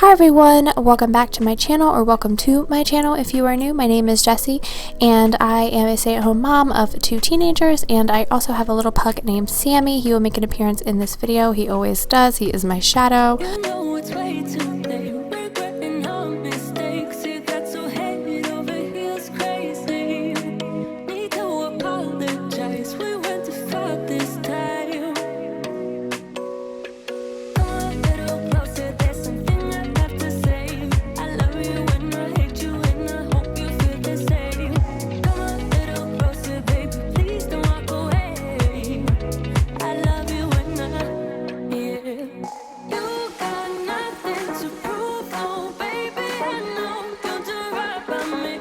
Hi everyone, welcome back to my channel, or welcome to my channel if you are new. My name is Jessie and I am a stay-at-home mom of 2 teenagers, and I also have a little pug named Sammy. He will make an appearance in this video. He always does. He is my shadow. You know it's way too late, regretting our mistakes. You got so head over heels crazy. Need to apologize, we went too far this time. Come a little closer, there's something I have to say. I love you and I hate you and I hope you feel the same. Come a little closer, baby, please don't walk away. I love you and yeah. You got nothing to prove, oh baby, I know you'll do right by me,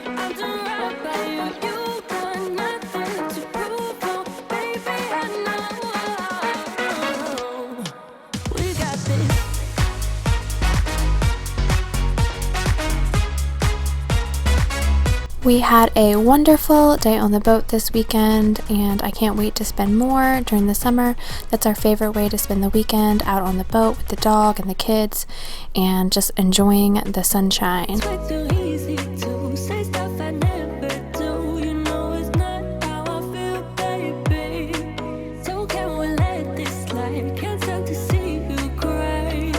I'll do right by you. You got nothing to prove, oh baby, I know. We got this. We had a wonderful day on the boat this weekend, and I can't wait to spend more during the summer. That's our favorite way to spend the weekend, out on the boat with the dog and the kids and just enjoying the sunshine. It's way too easy to say stuff I never do. You know it's not how I feel, baby. So can we let this slide? Can't stand to see you cry.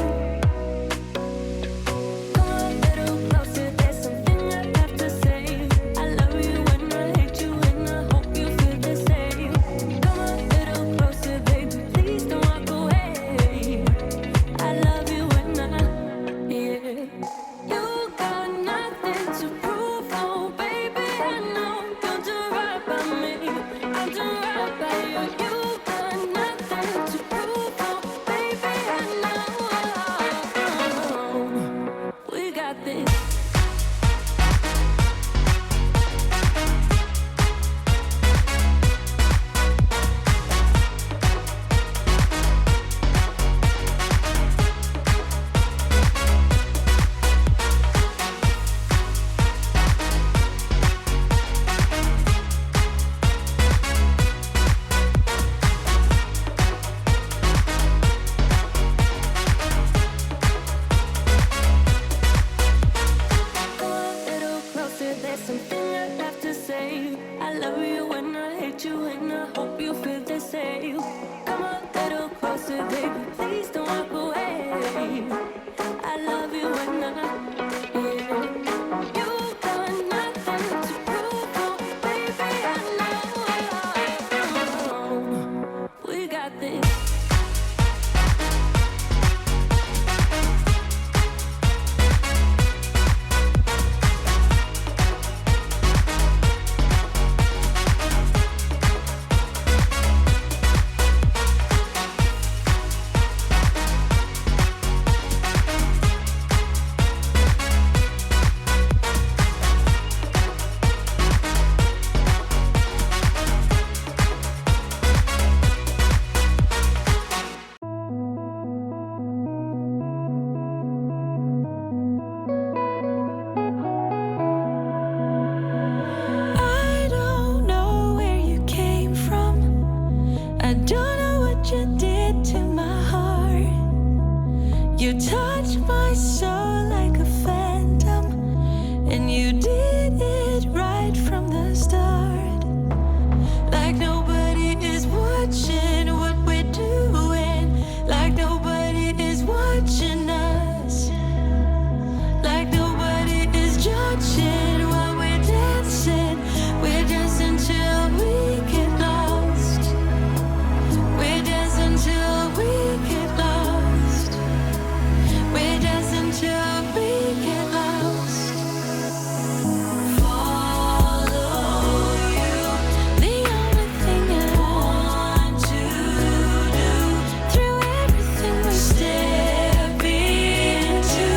Come a little closer, there's something I have to say. I love you and I hate you and I hope you feel the same. Come a little closer, baby, please don't walk away. I love you and yeah. You got nothing to prove, oh baby, I know you'll do right by me, I'll do right by you. You got nothing to prove, oh baby, I know. We got this. Come a little closer, there's something I have to say. I love you and I hate you and I hope you feel the same. Come a little closer, baby, please don't walk away. I love you and yeah. You got nothing to prove, oh baby, I know. We got this. I don't know where you came from. I don't know what you did to my heart. You touched my soul like a phantom, and you did it right from the start. Like nobody is watching what we're doing. Like nobody is watching us. Like nobody is judging while we're dancing. We're dancing till we get lost. We're dancing till we get lost. We're dancing till we get lost. Follow you, the only thing I want to do. Through everything we step into,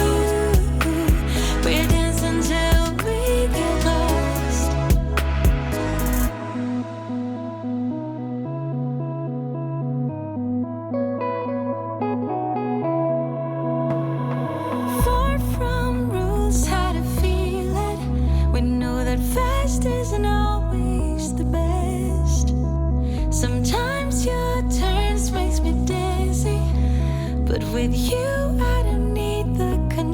we're dancing till we get lost. Far from rules, how to feel it. We know that fast isn't always the best. Sometimes your turns makes me dizzy, but with you I don't need the connection.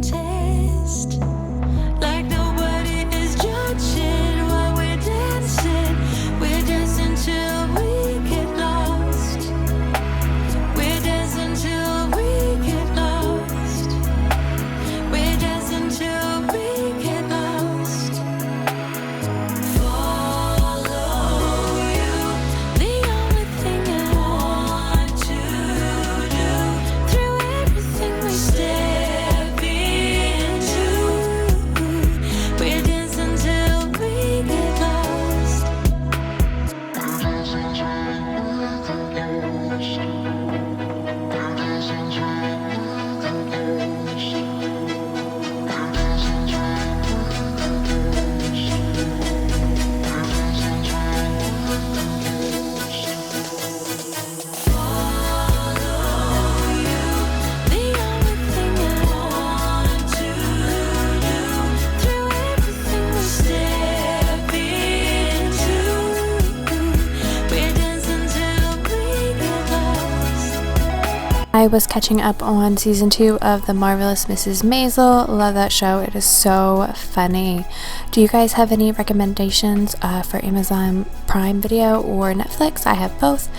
I was catching up on season 2 of The Marvelous Mrs. Maisel. Love that show. It is so funny. Do you guys have any recommendations for Amazon Prime Video or Netflix? I have both,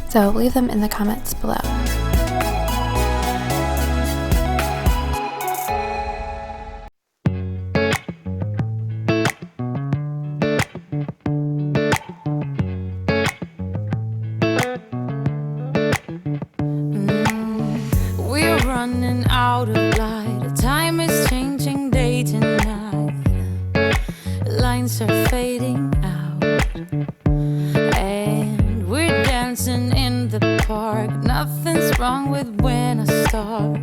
so leave them in the comments below. Running out of light, time is changing day to night, lines are fading out, and we're dancing in the park. Nothing's wrong with when I start,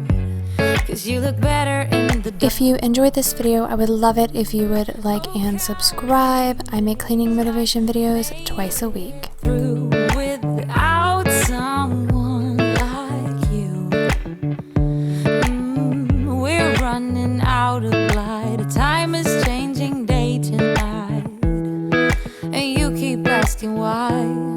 'cause you look better in the dark. If you enjoyed this video, I would love it if you would like and subscribe. I make cleaning motivation videos twice a week. Through without someone like you. We're running out of light, time is changing day to night, and you keep asking why.